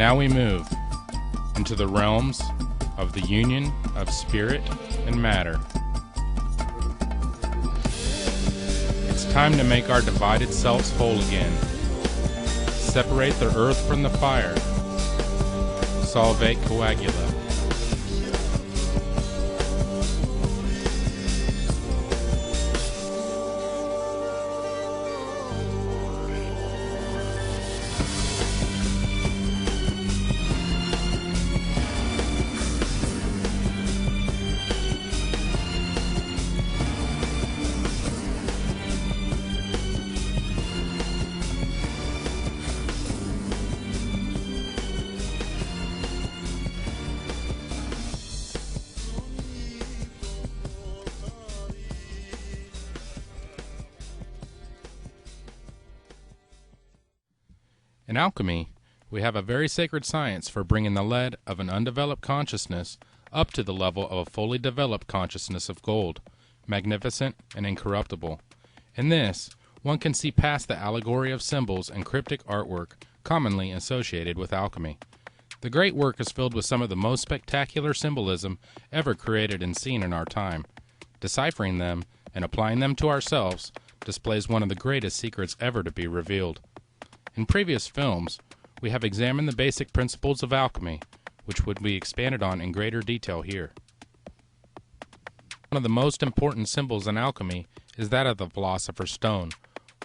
now we move into the realms of the union of spirit and matter. It's time to make our divided selves whole again. Separate the earth from the fire. Solve Coagula. In alchemy, we have a very sacred science for bringing the lead of an undeveloped consciousness up to the level of a fully developed consciousness of gold, magnificent and incorruptible. In this, one can see past the allegory of symbols and cryptic artwork commonly associated with alchemy. The great work is filled with some of the most spectacular symbolism ever created and seen in our time. Deciphering them and applying them to ourselves displays one of the greatest secrets ever to be revealed. In previous films, we have examined the basic principles of alchemy, which would be expanded on in greater detail here. One of the most important symbols in alchemy is that of the philosopher's stone.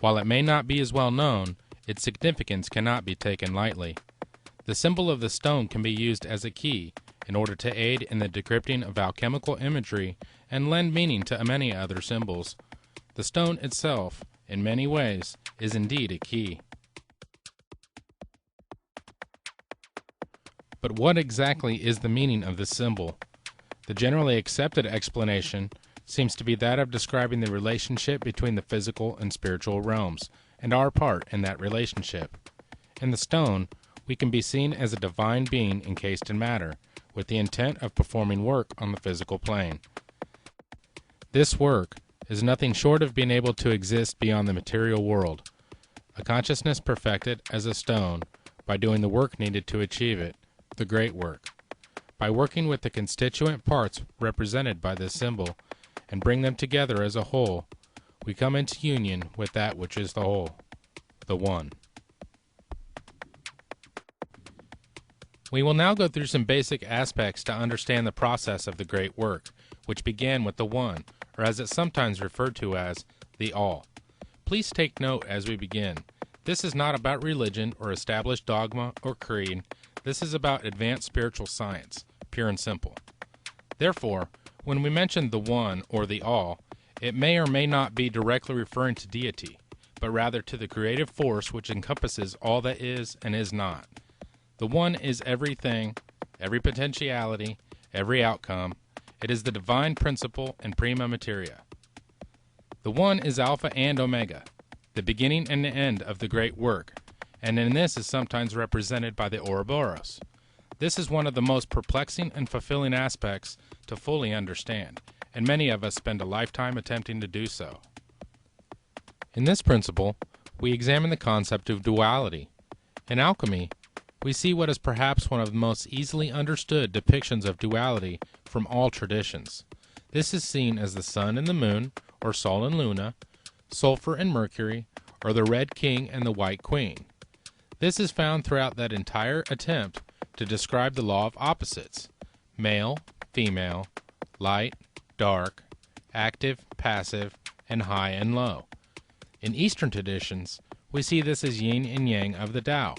While it may not be as well known, its significance cannot be taken lightly. The symbol of the stone can be used as a key in order to aid in the decrypting of alchemical imagery and lend meaning to many other symbols. The stone itself, in many ways, is indeed a key. But what exactly is the meaning of this symbol? The generally accepted explanation seems to be that of describing the relationship between the physical and spiritual realms, and our part in that relationship. In the stone, we can be seen as a divine being encased in matter, with the intent of performing work on the physical plane. This work is nothing short of being able to exist beyond the material world, a consciousness perfected as a stone by doing the work needed to achieve it, the great work. By working with the constituent parts represented by this symbol and bring them together as a whole, we come into union with that which is the whole, the One. We will now go through some basic aspects to understand the process of the great work, which began with the One, or as it's sometimes referred to as, the All. Please take note as we begin. This is not about religion or established dogma or creed. This is about advanced spiritual science, pure and simple. Therefore, when we mention the One or the All, it may or may not be directly referring to deity, but rather to the creative force which encompasses all that is and is not. The One is everything, every potentiality, every outcome. It is the divine principle and prima materia. The One is Alpha and Omega, the beginning and the end of the great work, and in this is sometimes represented by the Ouroboros. This is one of the most perplexing and fulfilling aspects to fully understand, and many of us spend a lifetime attempting to do so. In this principle, we examine the concept of duality. In alchemy, we see what is perhaps one of the most easily understood depictions of duality from all traditions. This is seen as the sun and the moon, or Sol and Luna, sulfur and mercury, or the red king and the white queen. This is found throughout that entire attempt to describe the law of opposites: male, female, light, dark, active, passive, and high and low. In Eastern traditions, we see this as yin and yang of the Tao.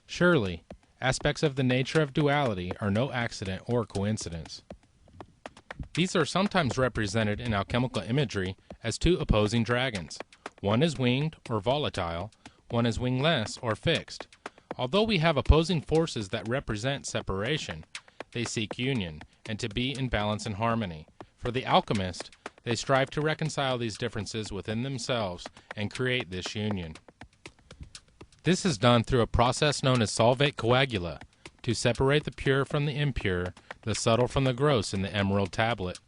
Surely, aspects of the nature of duality are no accident or coincidence. These are sometimes represented in alchemical imagery as two opposing dragons. One is winged or volatile, one is wingless or fixed. Although we have opposing forces that represent separation, they seek union and to be in balance and harmony. For the alchemist, they strive to reconcile these differences within themselves and create this union. This is done through a process known as solve Coagula, to separate the pure from the impure, the subtle from the gross in the emerald tablet.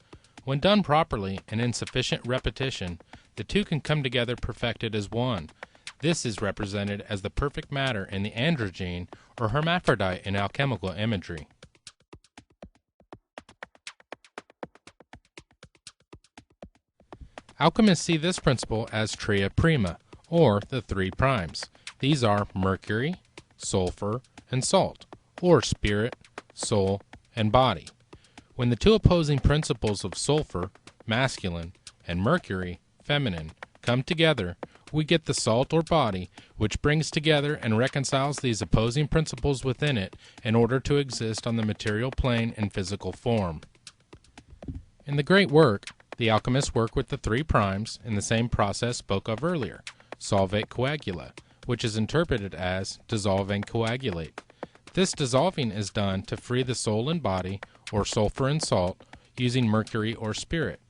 When done properly and in sufficient repetition, the two can come together perfected as one. This is represented as the perfect matter in the androgyne or hermaphrodite in alchemical imagery. Alchemists see this principle as tria prima, or the three primes. These are mercury, sulfur, and salt, or spirit, soul, and body. When the two opposing principles of sulfur, masculine, and mercury, feminine, come together, we get the salt or body, which brings together and reconciles these opposing principles within it in order to exist on the material plane in physical form. In the great work, the alchemists work with the three primes in the same process spoke of earlier, solvate coagula, which is interpreted as dissolve and coagulate. This dissolving is done to free the soul and body, or sulfur and salt, using mercury or spirit.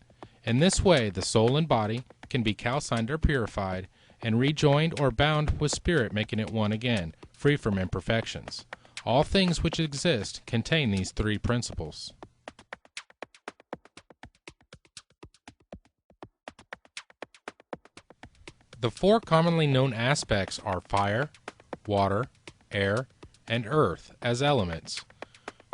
In this way, the soul and body can be calcined or purified, and rejoined or bound with spirit, making it one again, free from imperfections. All things which exist contain these three principles. The four commonly known aspects are fire, water, air, and earth as elements,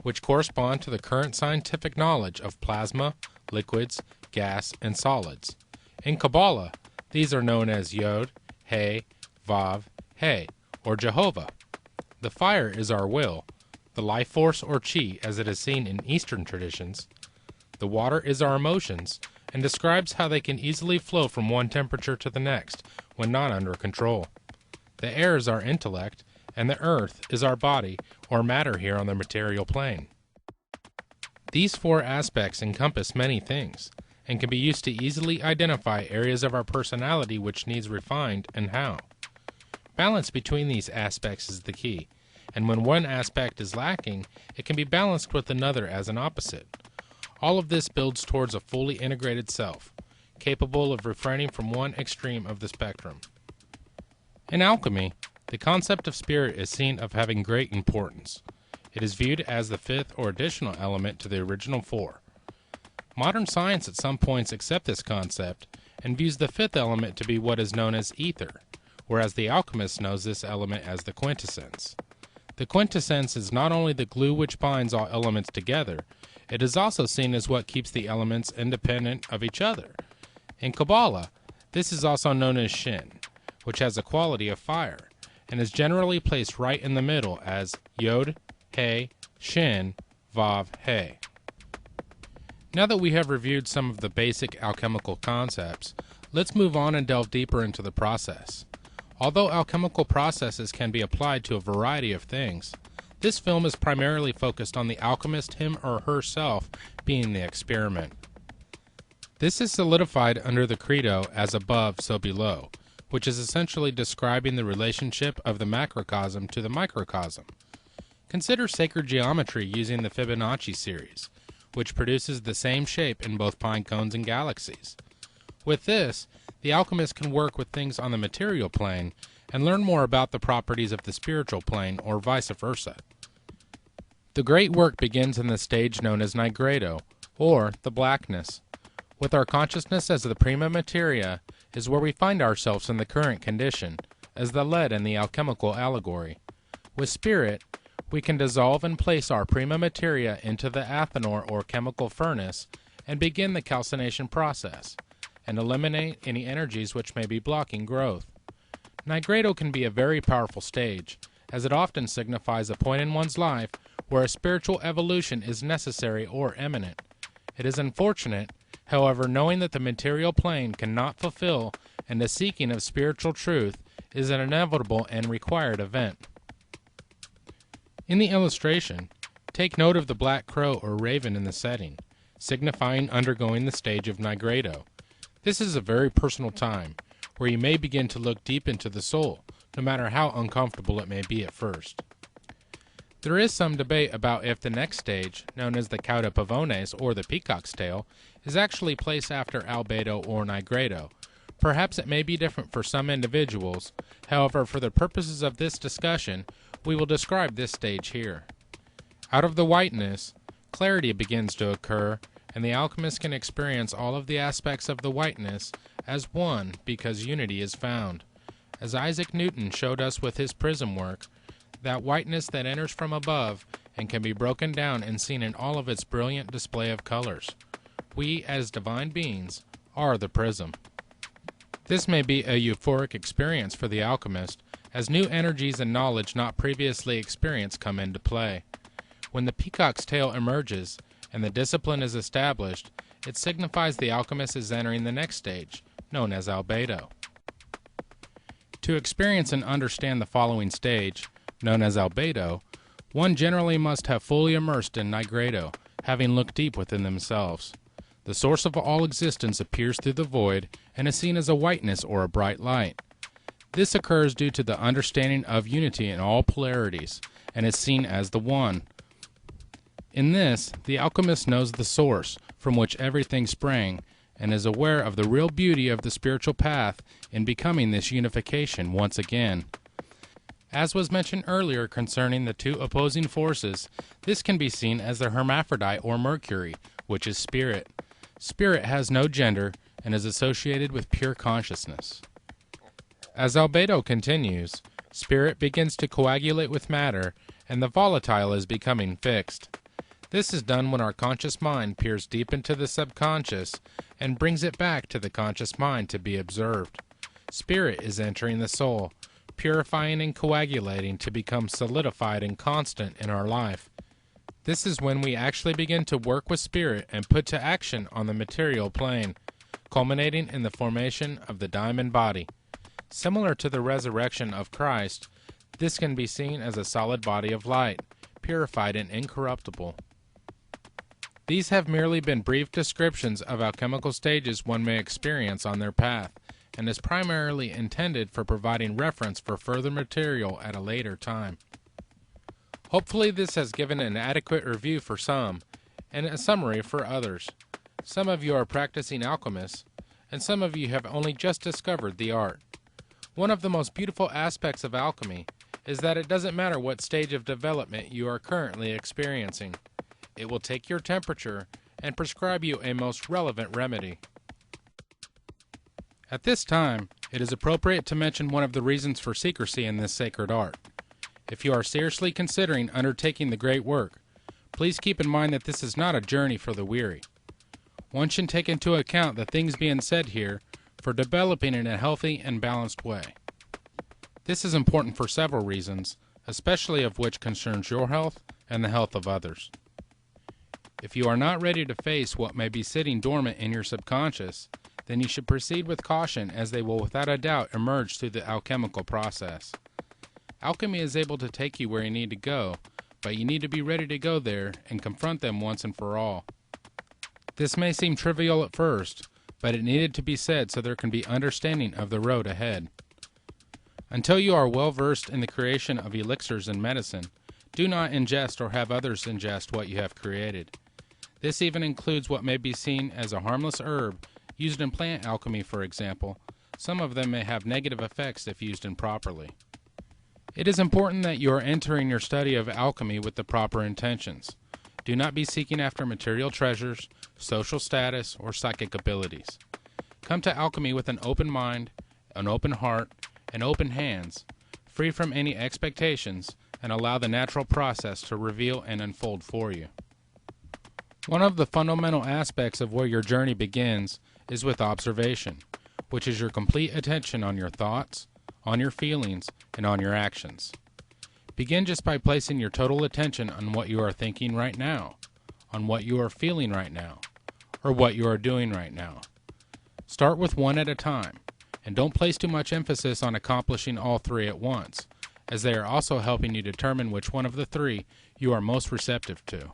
which correspond to the current scientific knowledge of plasma, liquids, gas, and solids. In Kabbalah, these are known as Yod, He, Vav, He, or Jehovah. The fire is our will, the life force or chi as it is seen in Eastern traditions. The water is our emotions, and describes how they can easily flow from one temperature to the next when not under control. The air is our intellect, and the earth is our body or matter here on the material plane. These four aspects encompass many things, and can be used to easily identify areas of our personality which needs refined and how. Balance between these aspects is the key, and when one aspect is lacking, it can be balanced with another as an opposite. All of this builds towards a fully integrated self, capable of refraining from one extreme of the spectrum. In alchemy, the concept of spirit is seen of having great importance. It is viewed as the fifth or additional element to the original four. Modern science at some points accepts this concept and views the fifth element to be what is known as ether, whereas the alchemist knows this element as the quintessence. The quintessence is not only the glue which binds all elements together, it is also seen as what keeps the elements independent of each other. In Kabbalah, this is also known as Shin, which has a quality of fire, and is generally placed right in the middle as Yod, He, Shin, Vav, He. Now that we have reviewed some of the basic alchemical concepts, let's move on and delve deeper into the process. Although alchemical processes can be applied to a variety of things, this film is primarily focused on the alchemist him or herself being the experiment. This is solidified under the credo as above so below, which is essentially describing the relationship of the macrocosm to the microcosm. Consider sacred geometry using the Fibonacci series, which produces the same shape in both pine cones and galaxies. With this, the alchemist can work with things on the material plane and learn more about the properties of the spiritual plane, or vice versa. The great work begins in the stage known as nigredo, or the blackness. With our consciousness as the prima materia is where we find ourselves in the current condition, as the lead in the alchemical allegory. With spirit, we can dissolve and place our prima materia into the athanor or chemical furnace and begin the calcination process, and eliminate any energies which may be blocking growth. Nigredo can be a very powerful stage, as it often signifies a point in one's life where a spiritual evolution is necessary or imminent. It is unfortunate, however, knowing that the material plane cannot fulfill, and the seeking of spiritual truth is an inevitable and required event. In the illustration, take note of the black crow or raven in the setting, signifying undergoing the stage of nigredo. This is a very personal time, where you may begin to look deep into the soul, no matter how uncomfortable it may be at first. There is some debate about if the next stage, known as the cauda pavones or the peacock's tail, is actually placed after albedo or nigredo. Perhaps it may be different for some individuals, however, for the purposes of this discussion, we will describe this stage here. Out of the whiteness, clarity begins to occur, and the alchemist can experience all of the aspects of the whiteness as one because unity is found. As Isaac Newton showed us with his prism work, that whiteness that enters from above and can be broken down and seen in all of its brilliant display of colors. We, as divine beings, are the prism. This may be a euphoric experience for the alchemist, as new energies and knowledge not previously experienced come into play. When the peacock's tail emerges and the discipline is established, it signifies the alchemist is entering the next stage, known as albedo. To experience and understand the following stage, known as albedo, one generally must have fully immersed in nigredo, having looked deep within themselves. The source of all existence appears through the void and is seen as a whiteness or a bright light. This occurs due to the understanding of unity in all polarities, and is seen as the one. In this, the alchemist knows the source from which everything sprang, and is aware of the real beauty of the spiritual path in becoming this unification once again. As was mentioned earlier concerning the two opposing forces, this can be seen as the hermaphrodite or Mercury, which is spirit. Spirit has no gender and is associated with pure consciousness. As albedo continues, spirit begins to coagulate with matter, and the volatile is becoming fixed. This is done when our conscious mind peers deep into the subconscious and brings it back to the conscious mind to be observed. Spirit is entering the soul, purifying and coagulating to become solidified and constant in our life. This is when we actually begin to work with spirit and put to action on the material plane, culminating in the formation of the diamond body. Similar to the resurrection of Christ, this can be seen as a solid body of light, purified and incorruptible. These have merely been brief descriptions of alchemical stages one may experience on their path, and is primarily intended for providing reference for further material at a later time. Hopefully this has given an adequate review for some, and a summary for others. Some of you are practicing alchemists, and some of you have only just discovered the art. One of the most beautiful aspects of alchemy is that it doesn't matter what stage of development you are currently experiencing. It will take your temperature and prescribe you a most relevant remedy. At this time, it is appropriate to mention one of the reasons for secrecy in this sacred art. If you are seriously considering undertaking the great work, please keep in mind that this is not a journey for the weary. One should take into account the things being said here for developing in a healthy and balanced way. This is important for several reasons, especially of which concerns your health and the health of others. If you are not ready to face what may be sitting dormant in your subconscious, then you should proceed with caution, as they will without a doubt emerge through the alchemical process. Alchemy is able to take you where you need to go, but you need to be ready to go there and confront them once and for all. This may seem trivial at first, but it needed to be said so there can be understanding of the road ahead. Until you are well versed in the creation of elixirs and medicine, do not ingest or have others ingest what you have created. This even includes what may be seen as a harmless herb used in plant alchemy, for example. Some of them may have negative effects if used improperly. It is important that you are entering your study of alchemy with the proper intentions. Do not be seeking after material treasures, social status, or psychic abilities. Come to alchemy with an open mind, an open heart, and open hands, free from any expectations, and allow the natural process to reveal and unfold for you. One of the fundamental aspects of where your journey begins is with observation, which is your complete attention on your thoughts, on your feelings, and on your actions. Begin just by placing your total attention on what you are thinking right now, on what you are feeling right now, or what you are doing right now. Start with one at a time, and don't place too much emphasis on accomplishing all three at once, as they are also helping you determine which one of the three you are most receptive to.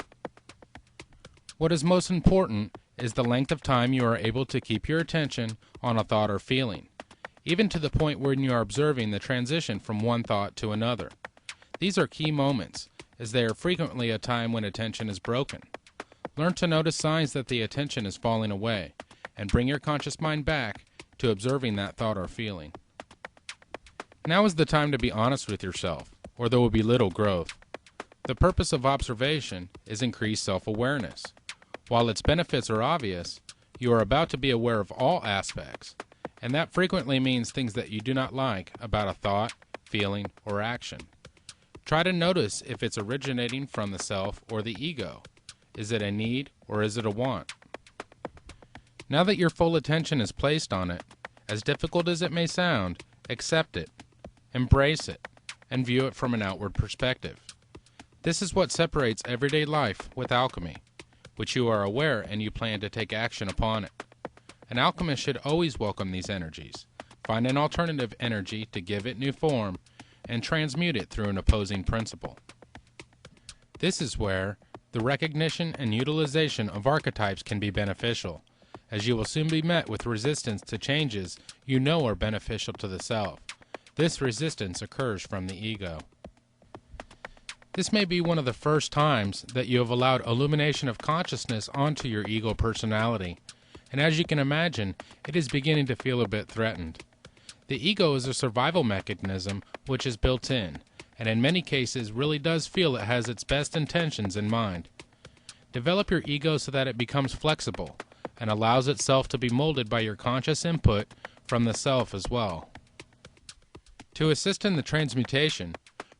What is most important is the length of time you are able to keep your attention on a thought or feeling, even to the point when you are observing the transition from one thought to another. These are key moments, as they are frequently a time when attention is broken. Learn to notice signs that the attention is falling away, and bring your conscious mind back to observing that thought or feeling. Now is the time to be honest with yourself, or there will be little growth. The purpose of observation is increased self-awareness. While its benefits are obvious, you are about to be aware of all aspects, and that frequently means things that you do not like about a thought, feeling, or action. Try to notice if it's originating from the self or the ego. Is it a need or is it a want? Now that your full attention is placed on it, as difficult as it may sound, accept it, embrace it, and view it from an outward perspective. This is what separates everyday life with alchemy, which you are aware and you plan to take action upon it. An alchemist should always welcome these energies, find an alternative energy to give it new form, and transmute it through an opposing principle. This is where the recognition and utilization of archetypes can be beneficial, as you will soon be met with resistance to changes you know are beneficial to the self. This resistance occurs from the ego. This may be one of the first times that you have allowed illumination of consciousness onto your ego personality, and as you can imagine, it is beginning to feel a bit threatened. The ego is a survival mechanism which is built in, and in many cases really does feel it has its best intentions in mind. Develop your ego so that it becomes flexible, and allows itself to be molded by your conscious input from the self as well. To assist in the transmutation,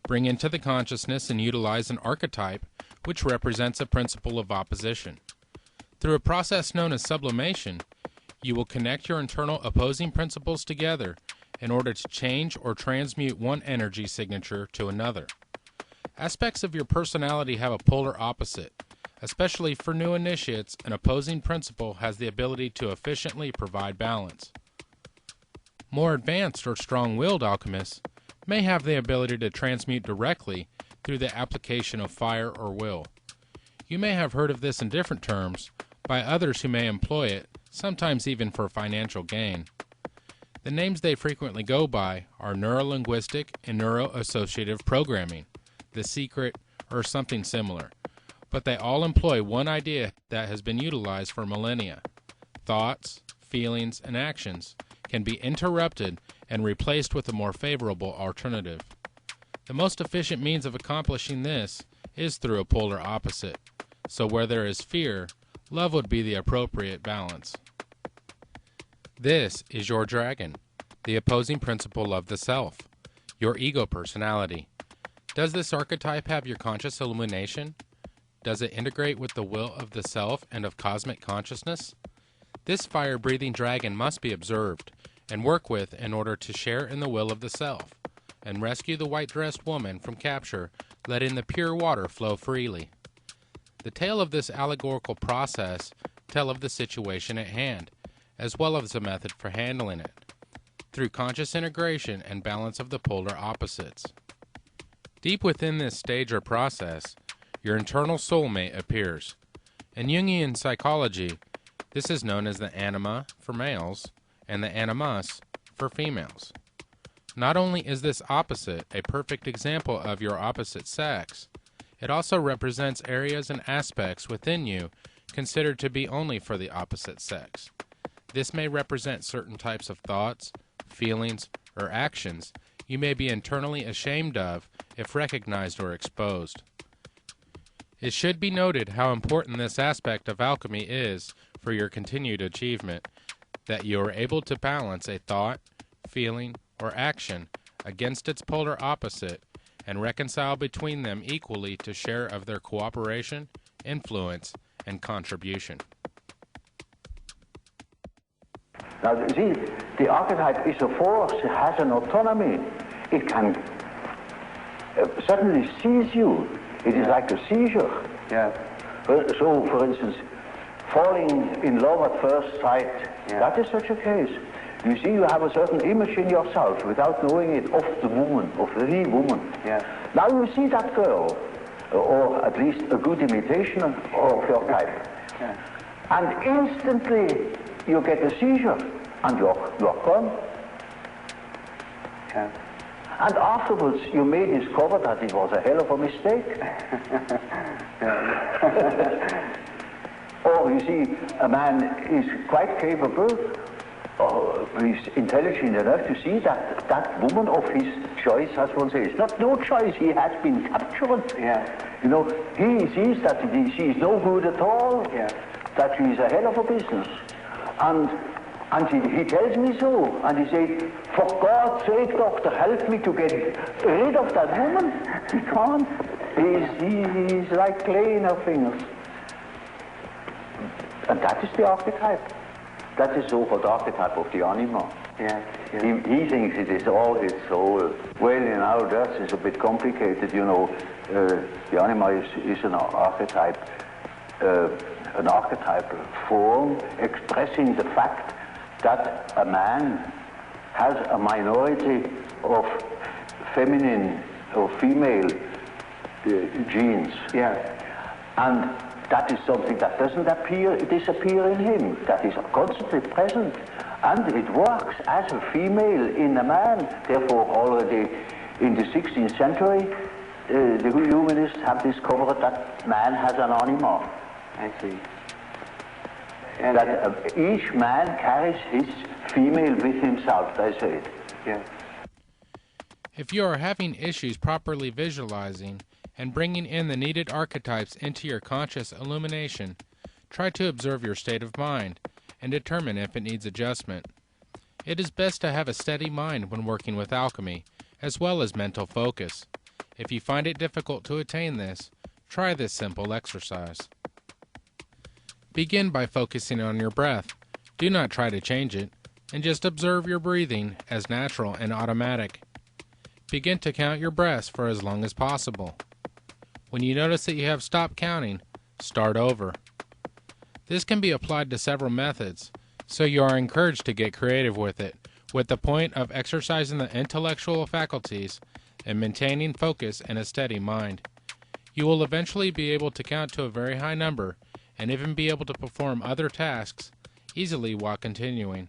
bring into the consciousness and utilize an archetype which represents a principle of opposition. Through a process known as sublimation, you will connect your internal opposing principles together in order to change or transmute one energy signature to another. Aspects of your personality have a polar opposite. Especially for new initiates, an opposing principle has the ability to efficiently provide balance. More advanced or strong-willed alchemists may have the ability to transmute directly through the application of fire or will. You may have heard of this in different terms by others who may employ it, sometimes even for financial gain. The names they frequently go by are neurolinguistic and neuroassociative programming, the secret, or something similar, but they all employ one idea that has been utilized for millennia. Thoughts, feelings, and actions can be interrupted and replaced with a more favorable alternative. The most efficient means of accomplishing this is through a polar opposite, so where there is fear, love would be the appropriate balance. This is your dragon, the opposing principle of the self, your ego personality. Does this archetype have your conscious illumination? Does it integrate with the will of the self and of cosmic consciousness? This fire-breathing dragon must be observed and worked with in order to share in the will of the self and rescue the white-dressed woman from capture, letting the pure water flow freely. The tale of this allegorical process tell of the situation at hand, as well as a method for handling it, through conscious integration and balance of the polar opposites. Deep within this stage or process, your internal soulmate appears. In Jungian psychology, this is known as the anima for males and the animus for females. Not only is this opposite a perfect example of your opposite sex, it also represents areas and aspects within you considered to be only for the opposite sex. This may represent certain types of thoughts, feelings, or actions you may be internally ashamed of if recognized or exposed. It should be noted how important this aspect of alchemy is for your continued achievement, that you are able to balance a thought, feeling, or action against its polar opposite and reconcile between them equally to share of their cooperation, influence, and contribution. Now, see, the archetype is a force, it has an autonomy. It can suddenly seize you. It is like a seizure. Yeah. So, for instance, falling in love at first sight, that is such a case. You see, you have a certain image in yourself without knowing it of the woman, of the woman. Yeah. Now you see that girl, or at least a good imitation of your type. Yeah. And instantly you get a seizure, and you're gone. Yeah. And afterwards you may discover that it was a hell of a mistake. Or you see, a man is quite capable, he's intelligent enough to see that that woman of his choice, as one says, not no choice, he has been captured. Yeah. You know, he sees that she is no good at all, Yeah. that she is a hell of a business. And And he tells me so, and he said, for God's sake, doctor, help me to get rid of that woman. He can't. He's like clay in her fingers. And that is the archetype. That is the so-called archetype of the anima. Yes, yes. He thinks it is all his soul. Well, you know, that is a bit complicated, you know. The anima is an archetype, an archetypal form expressing the fact that a man has a minority of feminine or female genes. Yes. And that is something that doesn't disappear in him. That is constantly present. And it works as a female in a man. Therefore, already in the 16th century, the humanists have discovered that man has an anima. I see. And that each man carries his female with himself, they say. Yes. If you are having issues properly visualizing and bringing in the needed archetypes into your conscious illumination, try to observe your state of mind and determine if it needs adjustment. It is best to have a steady mind when working with alchemy, as well as mental focus. If you find it difficult to attain this, try this simple exercise. Begin by focusing on your breath. Do not try to change it, and just observe your breathing as natural and automatic. Begin to count your breaths for as long as possible. When you notice that you have stopped counting, start over. This can be applied to several methods, so you are encouraged to get creative with it, with the point of exercising the intellectual faculties and maintaining focus and a steady mind. You will eventually be able to count to a very high number and even be able to perform other tasks easily while continuing.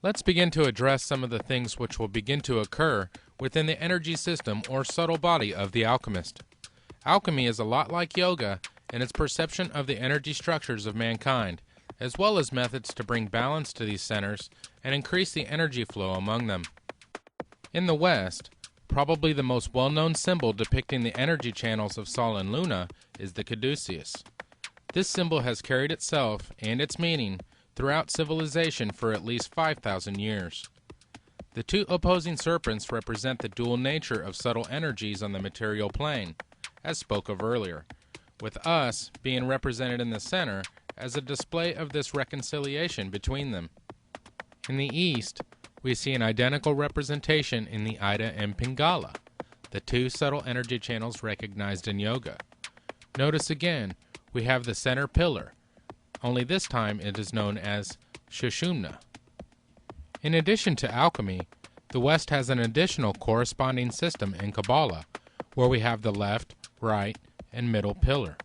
Let's begin to address some of the things which will begin to occur within the energy system or subtle body of the alchemist. Alchemy is a lot like yoga in its perception of the energy structures of mankind, as well as methods to bring balance to these centers and increase the energy flow among them. In the West, probably the most well-known symbol depicting the energy channels of Sol and Luna is the caduceus. This symbol has carried itself and its meaning throughout civilization for at least 5,000 years. The two opposing serpents represent the dual nature of subtle energies on the material plane, as spoke of earlier, with us being represented in the center as a display of this reconciliation between them. In the East, we see an identical representation in the Ida and Pingala, the two subtle energy channels recognized in yoga. Notice again, we have the center pillar, only this time it is known as Shushumna. In addition to alchemy, the West has an additional corresponding system in Kabbalah, where we have the left, right, and middle pillar.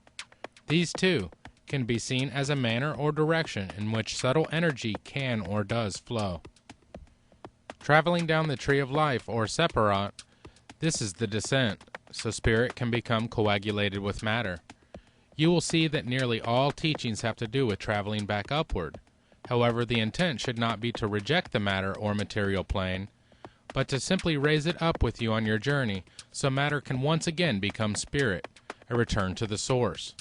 These two can be seen as a manner or direction in which subtle energy can or does flow. Traveling down the tree of life or separat, this is the descent, so spirit can become coagulated with matter. You will see that nearly all teachings have to do with traveling back upward. However, the intent should not be to reject the matter or material plane, but to simply raise it up with you on your journey so matter can once again become spirit, a return to the source.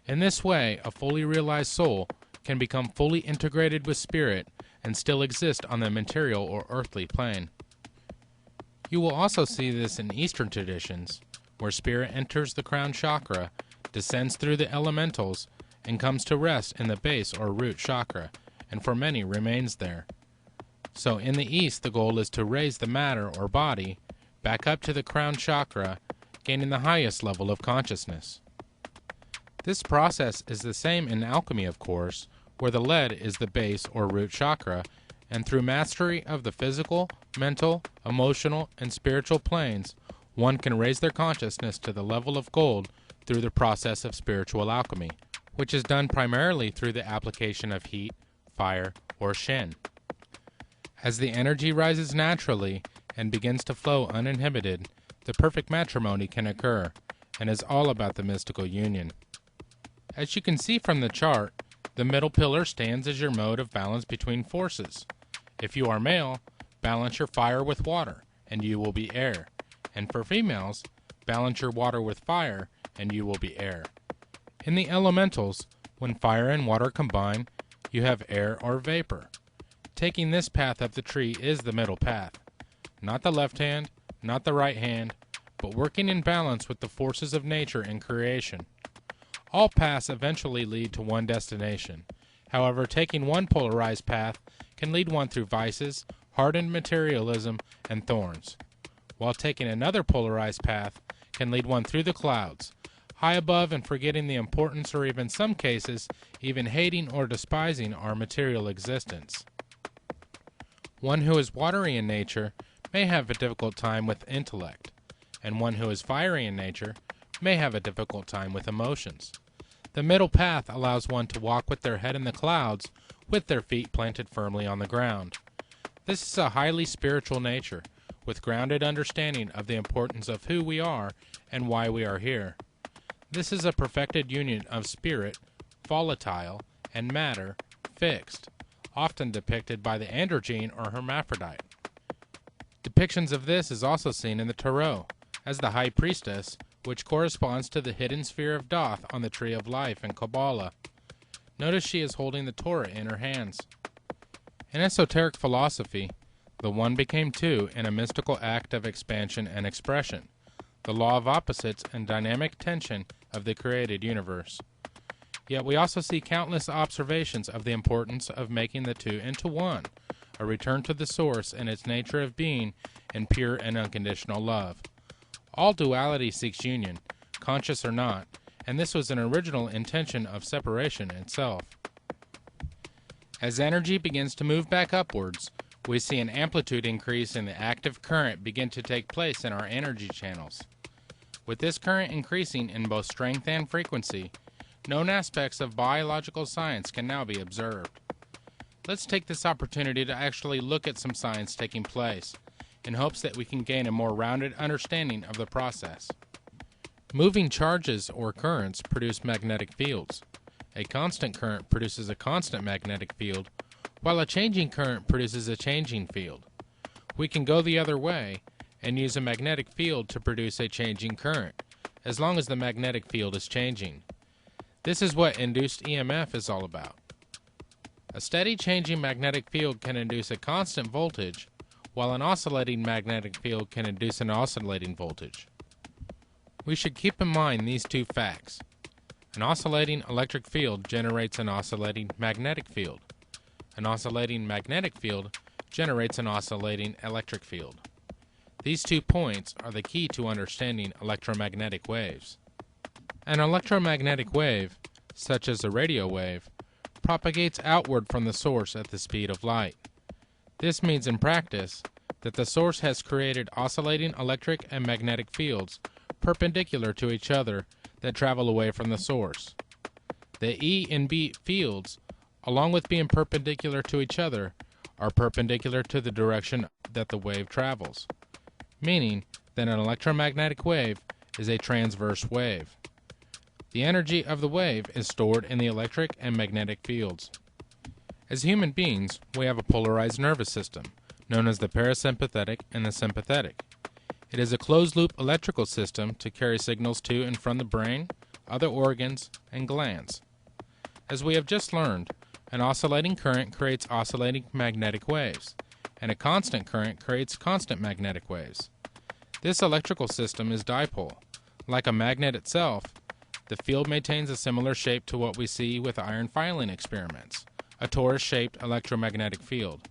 In this way, a fully realized soul can become fully integrated with spirit and still exist on the material or earthly plane. You will also see this in Eastern traditions, where spirit enters the crown chakra, descends through the elementals, and comes to rest in the base or root chakra, and for many remains there. So in the East, the goal is to raise the matter or body back up to the crown chakra, gaining the highest level of consciousness. This process is the same in alchemy, of course, where the lead is the base or root chakra, and through mastery of the physical, mental, emotional, and spiritual planes, one can raise their consciousness to the level of gold through the process of spiritual alchemy, which is done primarily through the application of heat, fire, or shen. As the energy rises naturally and begins to flow uninhibited, the perfect matrimony can occur, and is all about the mystical union. As you can see from the chart, the middle pillar stands as your mode of balance between forces. If you are male, balance your fire with water, and you will be air. And for females, balance your water with fire, and you will be air. In the elementals, When fire and water combine, you have air or vapor. Taking this path up the tree is the middle path. Not the left hand, not the right hand, but working in balance with the forces of nature and creation. All paths eventually lead to one destination. However, taking one polarized path can lead one through vices, hardened materialism, and thorns, while taking another polarized path can lead one through the clouds, high above and forgetting the importance or even some cases even hating or despising our material existence. One who is watery in nature may have a difficult time with intellect, and one who is fiery in nature may have a difficult time with emotions. The middle path allows one to walk with their head in the clouds with their feet planted firmly on the ground. This is a highly spiritual nature, with grounded understanding of the importance of who we are and why we are here. This is a perfected union of spirit, volatile, and matter, fixed, often depicted by the androgyne or hermaphrodite. Depictions of this is also seen in the Tarot, as the High Priestess, which corresponds to the hidden sphere of Thoth on the Tree of Life in Coagula. Notice she is holding the Torah in her hands. In esoteric philosophy, the one became two in a mystical act of expansion and expression, the law of opposites and dynamic tension of the created universe. Yet we also see countless observations of the importance of making the two into one, a return to the source and its nature of being in pure and unconditional love. All duality seeks union, conscious or not, and this was an original intention of separation itself. As energy begins to move back upwards, we see an amplitude increase in the active current begin to take place in our energy channels. With this current increasing in both strength and frequency, known aspects of biological science can now be observed. Let's take this opportunity to actually look at some science taking place, in hopes that we can gain a more rounded understanding of the process. Moving charges or currents produce magnetic fields. A constant current produces a constant magnetic field, while a changing current produces a changing field. We can go the other way and use a magnetic field to produce a changing current, as long as the magnetic field is changing. This is what induced EMF is all about. A steady changing magnetic field can induce a constant voltage, while an oscillating magnetic field can induce an oscillating voltage. We should keep in mind these two facts. An oscillating electric field generates an oscillating magnetic field. An oscillating magnetic field generates an oscillating electric field. These 2 points are the key to understanding electromagnetic waves. An electromagnetic wave, such as a radio wave, propagates outward from the source at the speed of light. This means in practice that the source has created oscillating electric and magnetic fields perpendicular to each other that travel away from the source. The E and B fields, along with being perpendicular to each other, are perpendicular to the direction that the wave travels, meaning that an electromagnetic wave is a transverse wave. The energy of the wave is stored in the electric and magnetic fields. As human beings, we have a polarized nervous system, known as the parasympathetic and the sympathetic. It is a closed-loop electrical system to carry signals to and from the brain, other organs, and glands. As we have just learned, an oscillating current creates oscillating magnetic waves, and a constant current creates constant magnetic waves. This electrical system is dipole. Like a magnet itself, the field maintains a similar shape to what we see with iron filing experiments, a torus-shaped electromagnetic field.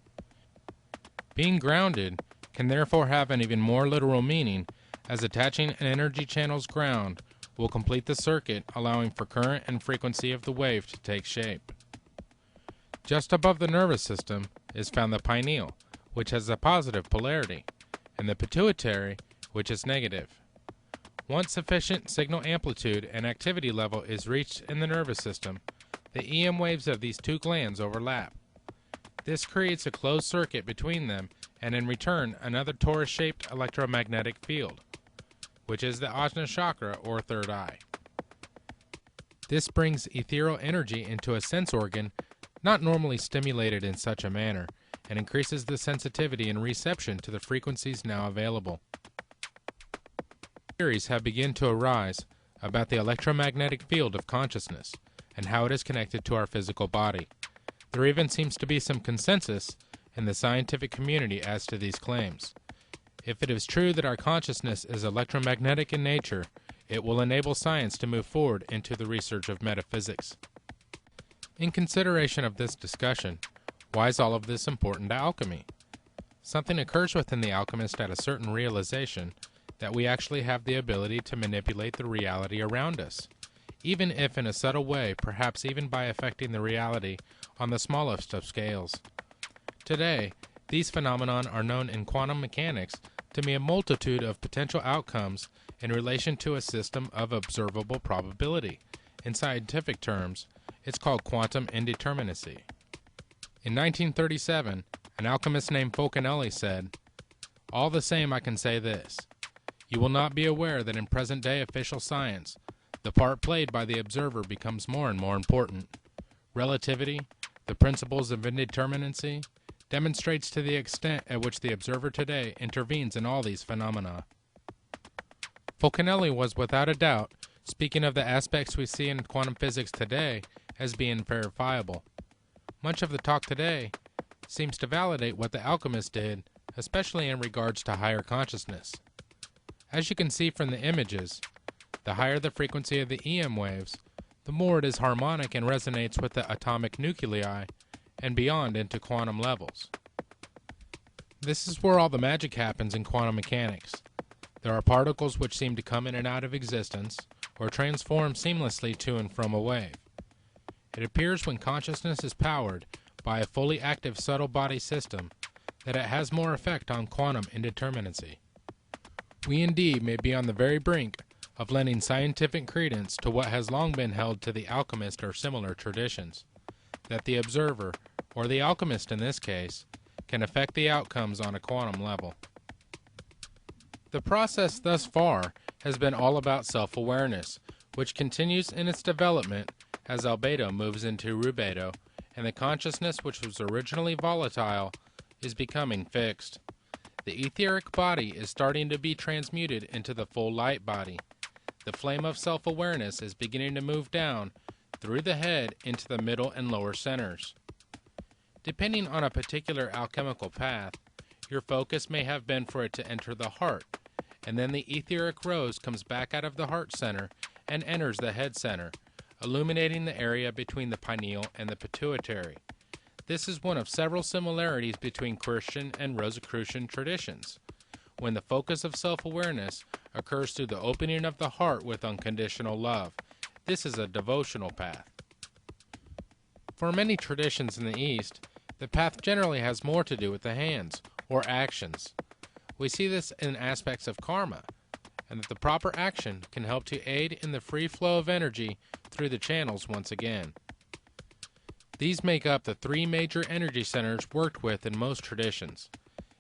Being grounded can therefore have an even more literal meaning, as attaching an energy channel's ground will complete the circuit, allowing for current and frequency of the wave to take shape. Just above the nervous system is found the pineal, which has a positive polarity, and the pituitary, which is negative. Once sufficient signal amplitude and activity level is reached in the nervous system, the EM waves of these two glands overlap. This creates a closed circuit between them, and in return another torus-shaped electromagnetic field, which is the Ajna chakra or third eye. This brings ethereal energy into a sense organ not normally stimulated in such a manner, and increases the sensitivity and reception to the frequencies now available. Theories have begun to arise about the electromagnetic field of consciousness, and how it is connected to our physical body. There even seems to be some consensus in the scientific community as to these claims. If it is true that our consciousness is electromagnetic in nature, it will enable science to move forward into the research of metaphysics. In consideration of this discussion, why is all of this important to alchemy? Something occurs within the alchemist at a certain realization that we actually have the ability to manipulate the reality around us, even if in a subtle way, perhaps even by affecting the reality on the smallest of scales. Today, these phenomena are known in quantum mechanics to be a multitude of potential outcomes in relation to a system of observable probability. In scientific terms, it's called quantum indeterminacy. In 1937, an alchemist named Fulcanelli said, "All the same, I can say this. You will not be aware that in present-day official science, the part played by the observer becomes more and more important. Relativity, the principles of indeterminacy, demonstrates to the extent at which the observer today intervenes in all these phenomena." Fulcanelli was without a doubt speaking of the aspects we see in quantum physics today as being verifiable. Much of the talk today seems to validate what the alchemist did, especially in regards to higher consciousness. As you can see from the images, the higher the frequency of the EM waves, the more it is harmonic and resonates with the atomic nuclei and beyond into quantum levels. This is where all the magic happens in quantum mechanics. There are particles which seem to come in and out of existence, or transform seamlessly to and from a wave. It appears when consciousness is powered by a fully active subtle body system that it has more effect on quantum indeterminacy. We indeed may be on the very brink of lending scientific credence to what has long been held to the alchemist or similar traditions, that the observer, or the alchemist in this case, can affect the outcomes on a quantum level. The process thus far has been all about self-awareness, which continues in its development as albedo moves into rubedo, and the consciousness which was originally volatile is becoming fixed. The etheric body is starting to be transmuted into the full light body. The flame of self-awareness is beginning to move down through the head into the middle and lower centers. Depending on a particular alchemical path, your focus may have been for it to enter the heart, and then the etheric rose comes back out of the heart center and enters the head center, illuminating the area between the pineal and the pituitary. This is one of several similarities between Christian and Rosicrucian traditions, when the focus of self-awareness occurs through the opening of the heart with unconditional love. This is a devotional path. For many traditions in the East, the path generally has more to do with the hands, or actions. We see this in aspects of karma, and that the proper action can help to aid in the free flow of energy through the channels once again. These make up the three major energy centers worked with in most traditions.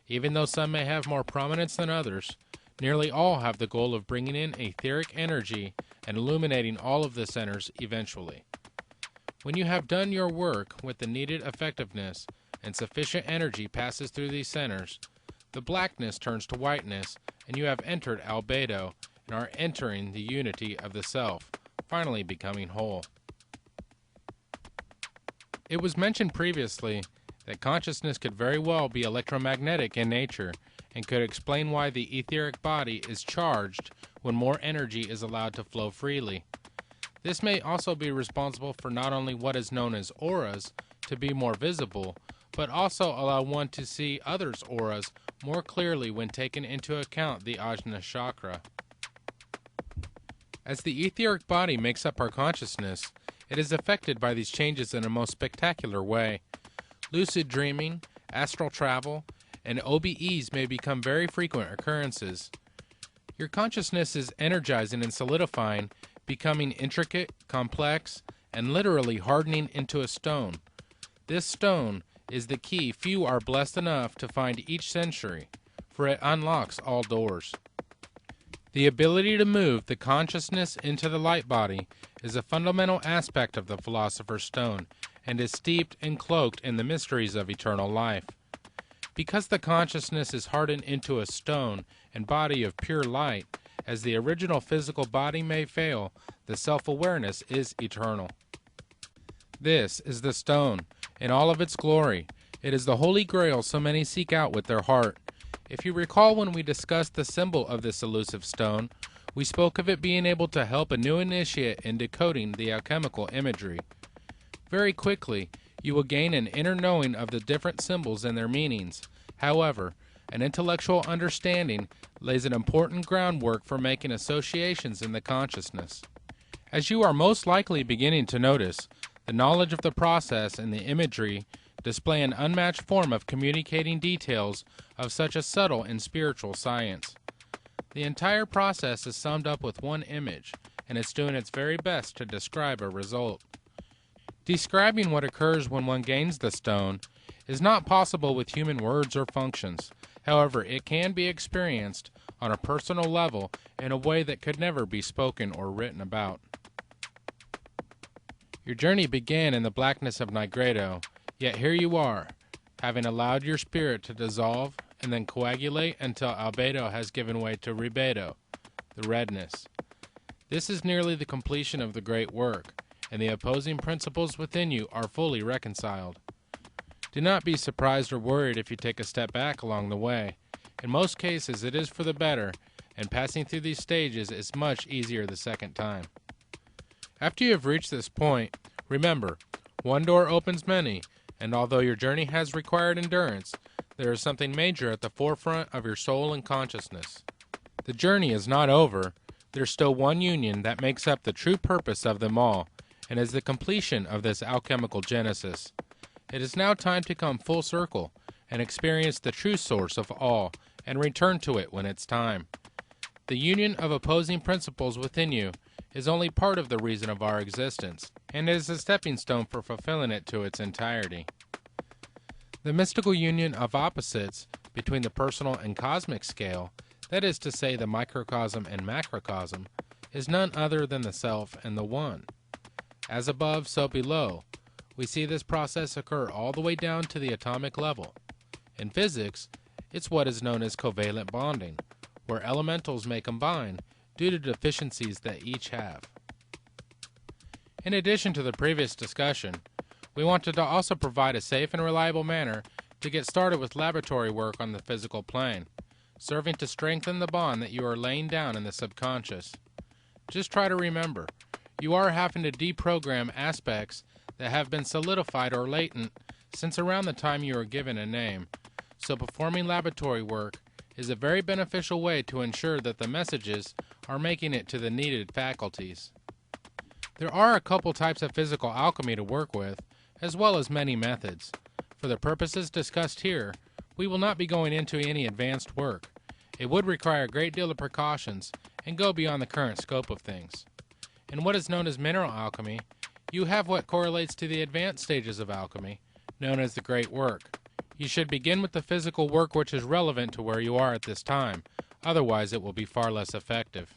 Even though some may have more prominence than others, nearly all have the goal of bringing in etheric energy and illuminating all of the centers eventually. When you have done your work with the needed effectiveness and sufficient energy passes through these centers, the blackness turns to whiteness, and you have entered albedo and are entering the unity of the self, finally becoming whole. It was mentioned previously that consciousness could very well be electromagnetic in nature and could explain why the etheric body is charged when more energy is allowed to flow freely. This may also be responsible for not only what is known as auras to be more visible, but also allow one to see others' auras more clearly when taken into account the Ajna chakra. As the etheric body makes up our consciousness, it is affected by these changes in a most spectacular way. Lucid dreaming, astral travel, and OBEs may become very frequent occurrences. Your consciousness is energizing and solidifying, becoming intricate, complex, and literally hardening into a stone. This stone is the key few are blessed enough to find each century, for it unlocks all doors. The ability to move the consciousness into the light body is a fundamental aspect of the Philosopher's Stone, and is steeped and cloaked in the mysteries of eternal life. Because the consciousness is hardened into a stone and body of pure light, as the original physical body may fail, the self-awareness is eternal. This is the stone, in all of its glory. It is the Holy Grail so many seek out with their heart. If you recall, when we discussed the symbol of this elusive stone, we spoke of it being able to help a new initiate in decoding the alchemical imagery. Very quickly, you will gain an inner knowing of the different symbols and their meanings. However, an intellectual understanding lays an important groundwork for making associations in the consciousness. As you are most likely beginning to notice, the knowledge of the process and the imagery display an unmatched form of communicating details of such a subtle and spiritual science. The entire process is summed up with one image, and it's doing its very best to describe a result. Describing what occurs when one gains the stone is not possible with human words or functions. However, it can be experienced on a personal level in a way that could never be spoken or written about. Your journey began in the blackness of Nigredo, yet here you are, having allowed your spirit to dissolve and then coagulate until albedo has given way to rubedo, the redness. This is nearly the completion of the great work, and the opposing principles within you are fully reconciled. Do not be surprised or worried if you take a step back along the way. In most cases it is for the better, and passing through these stages is much easier the second time. After you have reached this point, remember, one door opens many, and although your journey has required endurance, there is something major at the forefront of your soul and consciousness. The journey is not over. There's still one union that makes up the true purpose of them all, and is the completion of this alchemical genesis. It is now time to come full circle and experience the true source of all, and return to it when it's time. The union of opposing principles within you is only part of the reason of our existence, and is a stepping stone for fulfilling it to its entirety. The mystical union of opposites between the personal and cosmic scale, that is to say the microcosm and macrocosm, is none other than the self and the one. As above, so below. We see this process occur all the way down to the atomic level. In physics, it's what is known as covalent bonding, where elementals may combine due to deficiencies that each have. In addition to the previous discussion, we wanted to also provide a safe and reliable manner to get started with laboratory work on the physical plane, serving to strengthen the bond that you are laying down in the subconscious. Just try to remember, you are having to deprogram aspects that have been solidified or latent since around the time you were given a name, so performing laboratory work is a very beneficial way to ensure that the messages are making it to the needed faculties. There are a couple types of physical alchemy to work with, as well as many methods. For the purposes discussed here, we will not be going into any advanced work. It would require a great deal of precautions and go beyond the current scope of things. In what is known as mineral alchemy, you have what correlates to the advanced stages of alchemy, known as the great work. You should begin with the physical work which is relevant to where you are at this time, otherwise it will be far less effective.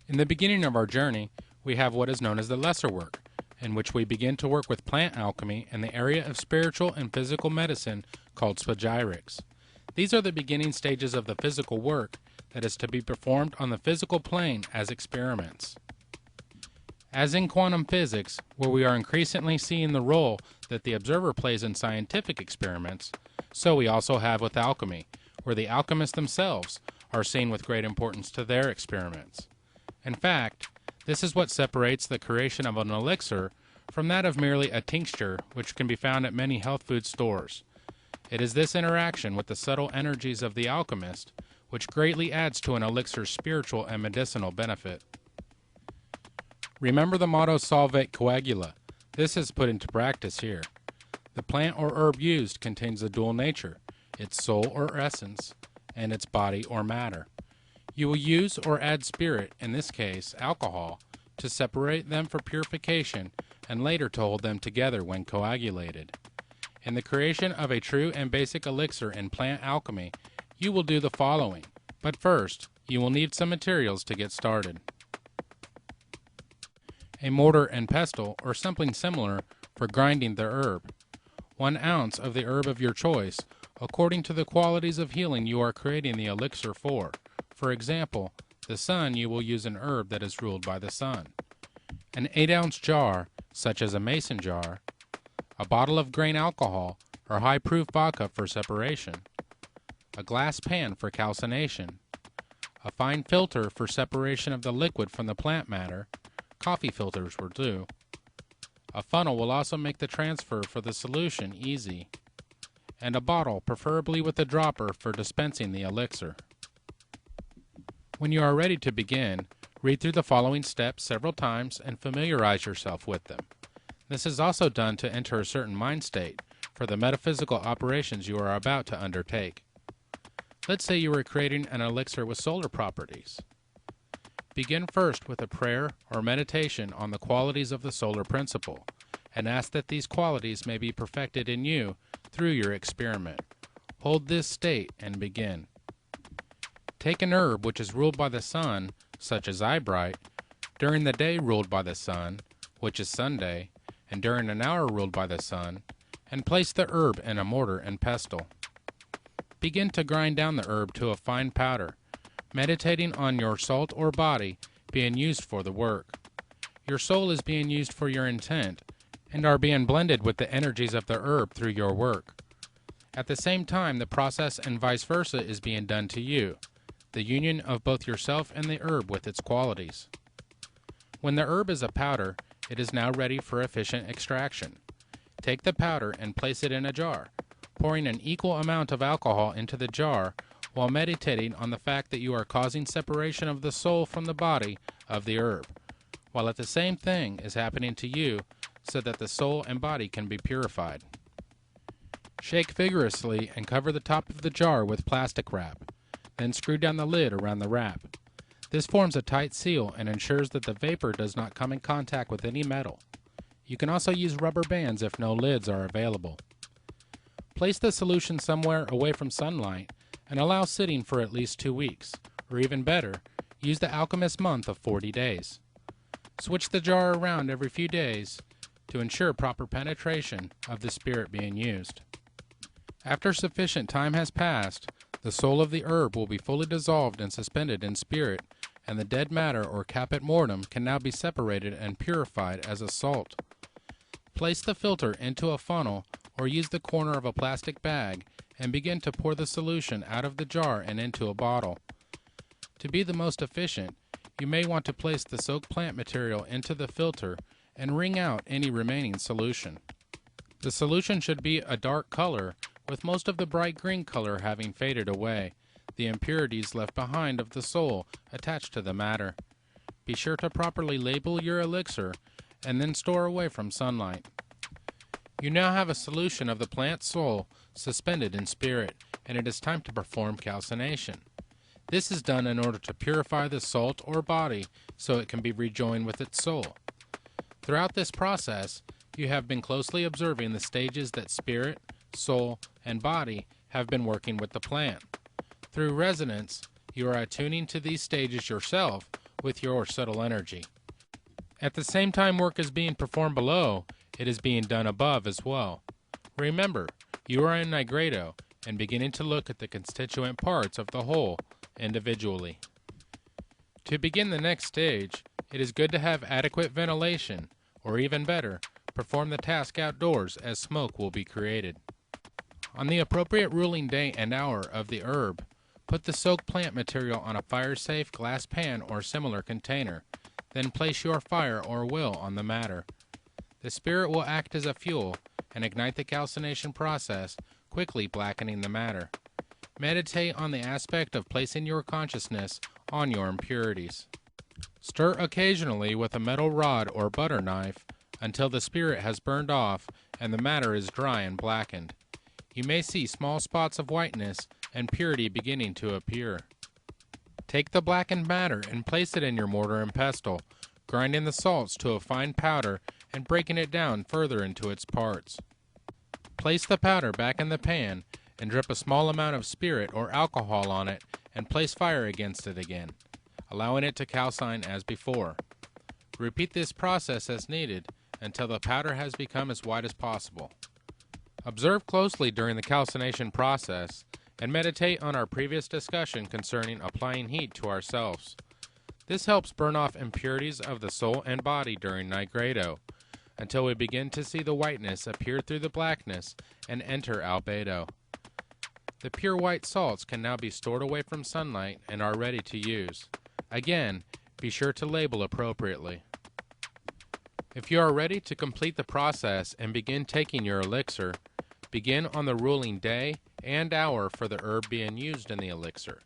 In the beginning of our journey, we have what is known as the lesser work, in which we begin to work with plant alchemy in the area of spiritual and physical medicine called spagyrics. These are the beginning stages of the physical work that is to be performed on the physical plane as experiments. As in quantum physics, where we are increasingly seeing the role that the observer plays in scientific experiments, so we also have with alchemy, where the alchemists themselves are seen with great importance to their experiments. In fact, this is what separates the creation of an elixir from that of merely a tincture, which can be found at many health food stores. It is this interaction with the subtle energies of the alchemist which greatly adds to an elixir's spiritual and medicinal benefit. Remember the motto Solvate Coagula. This is put into practice here. The plant or herb used contains a dual nature, its soul or essence, and its body or matter. You will use or add spirit, in this case alcohol, to separate them for purification and later to hold them together when coagulated. In the creation of a true and basic elixir in plant alchemy, you will do the following, but first, you will need some materials to get started. A mortar and pestle, or something similar, for grinding the herb. 1 ounce of the herb of your choice, according to the qualities of healing you are creating the elixir for. For example, the sun, you will use an herb that is ruled by the sun. an 8-ounce jar, such as a mason jar, a bottle of grain alcohol or high-proof vodka for separation, a glass pan for calcination, a fine filter for separation of the liquid from the plant matter. Coffee filters will do. A funnel will also make the transfer for the solution easy, and a bottle, preferably with a dropper, for dispensing the elixir. When you are ready to begin, read through the following steps several times and familiarize yourself with them. This is also done to enter a certain mind state for the metaphysical operations you are about to undertake. Let's say you are creating an elixir with solar properties. Begin first with a prayer or meditation on the qualities of the solar principle, and ask that these qualities may be perfected in you through your experiment. Hold this state and begin. Take an herb which is ruled by the sun, such as eyebright, during the day ruled by the sun, which is Sunday, and during an hour ruled by the sun, and place the herb in a mortar and pestle. Begin to grind down the herb to a fine powder, meditating on your salt or body being used for the work. Your soul is being used for your intent, and are being blended with the energies of the herb through your work. At the same time, the process and vice versa is being done to you, the union of both yourself and the herb with its qualities. When the herb is a powder, it is now ready for efficient extraction. Take the powder and place it in a jar, pouring an equal amount of alcohol into the jar while meditating on the fact that you are causing separation of the soul from the body of the herb, while at the same thing is happening to you so that the soul and body can be purified. Shake vigorously and cover the top of the jar with plastic wrap, then screw down the lid around the wrap. This forms a tight seal and ensures that the vapor does not come in contact with any metal. You can also use rubber bands if no lids are available. Place the solution somewhere away from sunlight and allow sitting for at least 2 weeks, or even better, use the alchemist month of 40 days. Switch the jar around every few days to ensure proper penetration of the spirit being used. After sufficient time has passed, the soul of the herb will be fully dissolved and suspended in spirit, and the dead matter or caput mortem can now be separated and purified as a salt. Place the filter into a funnel or use the corner of a plastic bag and begin to pour the solution out of the jar and into a bottle. To be the most efficient, you may want to place the soaked plant material into the filter and wring out any remaining solution. The solution should be a dark color, with most of the bright green color having faded away, the impurities left behind of the soul attached to the matter. Be sure to properly label your elixir and then store away from sunlight. You now have a solution of the plant soul suspended in spirit, and it is time to perform calcination. This is done in order to purify the salt or body so it can be rejoined with its soul. Throughout this process, you have been closely observing the stages that spirit, soul, and body have been working with the plant. Through resonance, you are attuning to these stages yourself with your subtle energy. At the same time work is being performed below, it is being done above as well. Remember, you are in nigredo and beginning to look at the constituent parts of the whole individually. To begin the next stage, it is good to have adequate ventilation, or even better, perform the task outdoors as smoke will be created. On the appropriate ruling day and hour of the herb, put the soaked plant material on a fire-safe glass pan or similar container, then place your fire or will on the matter. The spirit will act as a fuel and ignite the calcination process, quickly blackening the matter. Meditate on the aspect of placing your consciousness on your impurities. Stir occasionally with a metal rod or butter knife until the spirit has burned off and the matter is dry and blackened. You may see small spots of whiteness and purity beginning to appear. Take the blackened matter and place it in your mortar and pestle, grinding the salts to a fine powder and breaking it down further into its parts. Place the powder back in the pan and drip a small amount of spirit or alcohol on it and place fire against it again, allowing it to calcine as before. Repeat this process as needed until the powder has become as white as possible. Observe closely during the calcination process and meditate on our previous discussion concerning applying heat to ourselves. This helps burn off impurities of the soul and body during nigredo, until we begin to see the whiteness appear through the blackness and enter albedo. The pure white salts can now be stored away from sunlight and are ready to use. Again, be sure to label appropriately. If you are ready to complete the process and begin taking your elixir, begin on the ruling day and hour for the herb being used in the elixir,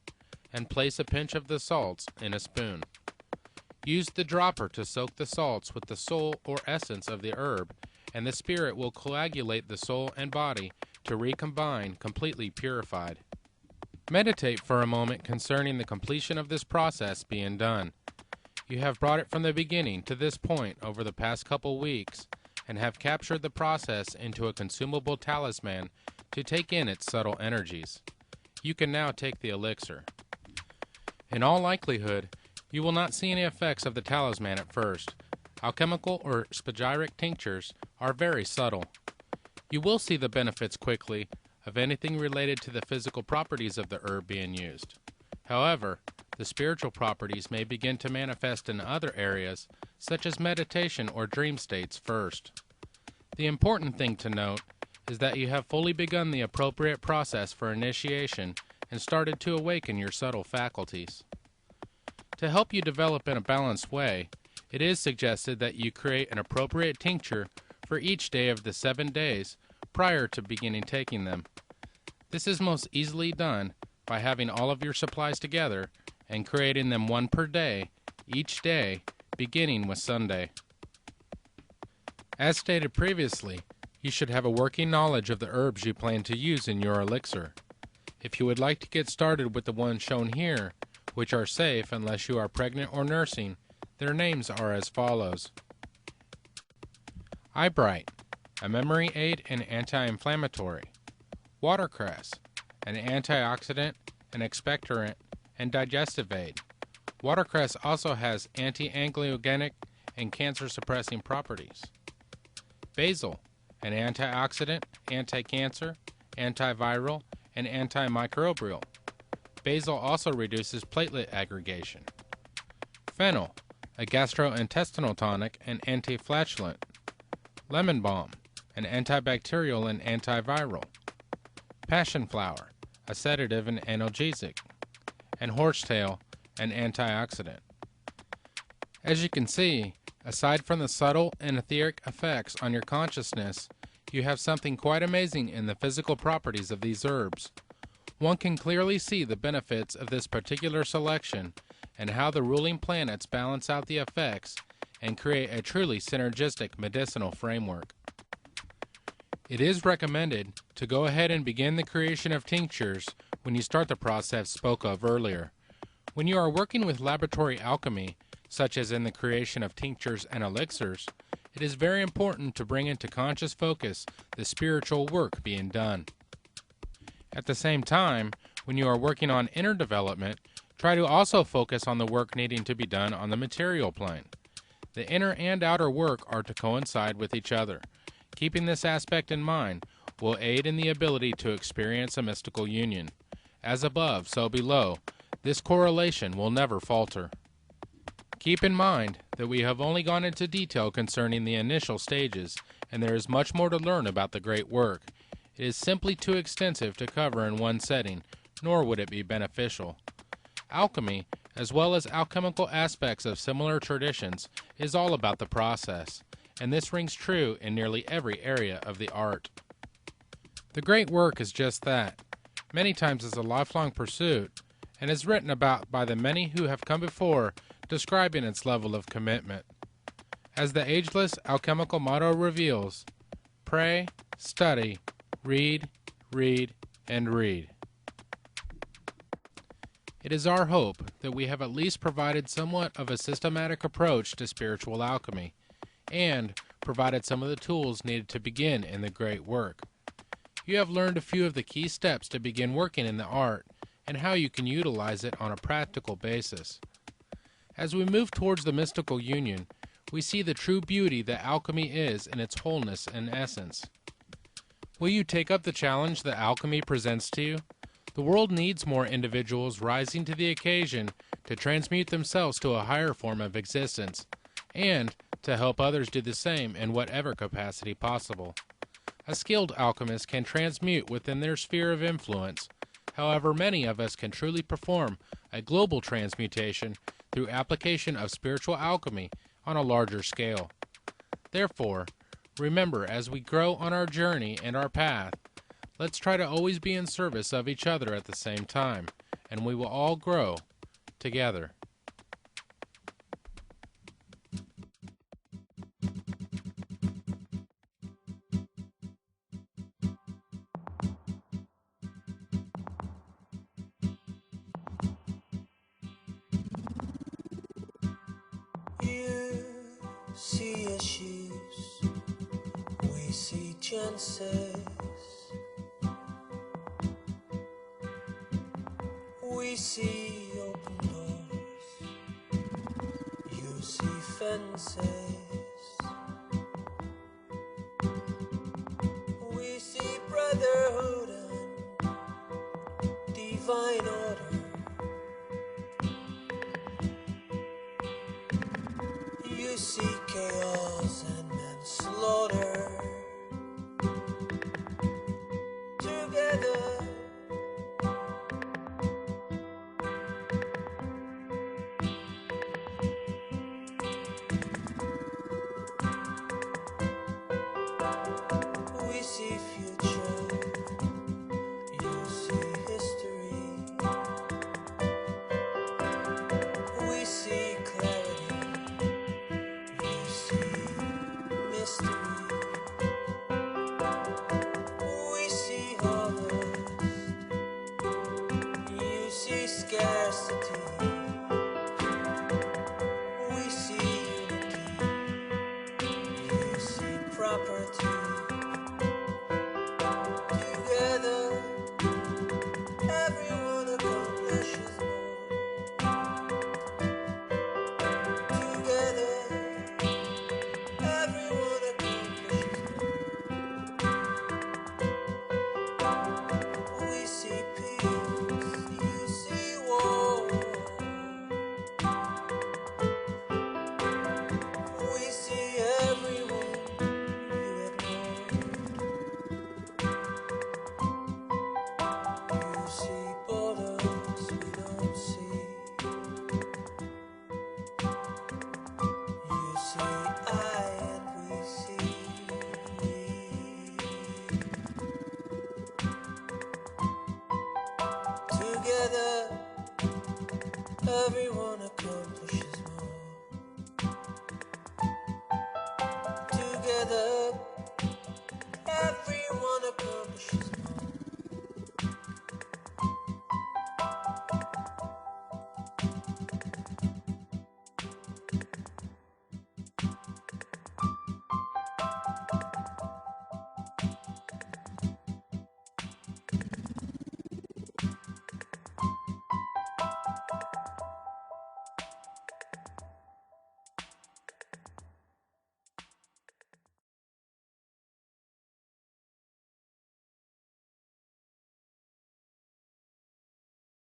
and place a pinch of the salts in a spoon. Use the dropper to soak the salts with the soul or essence of the herb, and the spirit will coagulate the soul and body to recombine completely purified. Meditate for a moment concerning the completion of this process being done. You have brought it from the beginning to this point over the past couple weeks, and have captured the process into a consumable talisman to take in its subtle energies. You can now take the elixir. In all likelihood, you will not see any effects of the talisman at first. Alchemical or spagyric tinctures are very subtle. You will see the benefits quickly of anything related to the physical properties of the herb being used. However, the spiritual properties may begin to manifest in other areas, such as meditation or dream states first. The important thing to note is that you have fully begun the appropriate process for initiation and started to awaken your subtle faculties. To help you develop in a balanced way, it is suggested that you create an appropriate tincture for each day of the 7 days prior to beginning taking them. This is most easily done by having all of your supplies together and creating them one per day, each day, beginning with Sunday. As stated previously, you should have a working knowledge of the herbs you plan to use in your elixir. If you would like to get started with the ones shown here, which are safe unless you are pregnant or nursing, their names are as follows. Eyebright, a memory aid and anti-inflammatory. Watercress, an antioxidant, an expectorant, and digestive aid. Watercress also has anti-angiogenic and cancer-suppressing properties. Basil, an antioxidant, anti-cancer, antiviral, and antimicrobial. Basil also reduces platelet aggregation. Fennel, a gastrointestinal tonic and anti-flatulent. Lemon balm, an antibacterial and antiviral. Passion flower, a sedative and analgesic. And horsetail, an antioxidant. As you can see, aside from the subtle and etheric effects on your consciousness, you have something quite amazing in the physical properties of these herbs. One can clearly see the benefits of this particular selection and how the ruling planets balance out the effects and create a truly synergistic medicinal framework. It is recommended to go ahead and begin the creation of tinctures when you start the process spoke of earlier. When you are working with laboratory alchemy, such as in the creation of tinctures and elixirs, it is very important to bring into conscious focus the spiritual work being done. At the same time, when you are working on inner development, try to also focus on the work needing to be done on the material plane. The inner and outer work are to coincide with each other. Keeping this aspect in mind will aid in the ability to experience a mystical union. As above, so below, this correlation will never falter. Keep in mind that we have only gone into detail concerning the initial stages, and there is much more to learn about the great work. It is simply too extensive to cover in one setting, nor would it be beneficial. Alchemy, as well as alchemical aspects of similar traditions, is all about the process, and this rings true in nearly every area of the art. The great work is just that. Many times is a lifelong pursuit, and is written about by the many who have come before, describing its level of commitment. As the ageless alchemical motto reveals, pray, study, read, read, and read. It is our hope that we have at least provided somewhat of a systematic approach to spiritual alchemy, and provided some of the tools needed to begin in the great work. You have learned a few of the key steps to begin working in the art, and how you can utilize it on a practical basis. As we move towards the mystical union, we see the true beauty that alchemy is in its wholeness and essence. Will you take up the challenge that alchemy presents to you? The world needs more individuals rising to the occasion to transmute themselves to a higher form of existence, and to help others do the same in whatever capacity possible. A skilled alchemist can transmute within their sphere of influence. However, many of us can truly perform a global transmutation through application of spiritual alchemy on a larger scale. Therefore, remember, as we grow on our journey and our path, let's try to always be in service of each other at the same time, and we will all grow together. You see issues, we see chances. We see open doors, you see fences. We see brotherhood and divine order. You see chaos and manslaughter. Together we see future, you see history. We see clarity, you see mystery. We see harvest, you see scarcity. We see unity, you see property. Together, everyone accomplishes more. Together, everyone accomplishes more. We see peace, you see war. We see everyone you ignore. You see borders we don't see. You see I and we see we. Together, everyone across.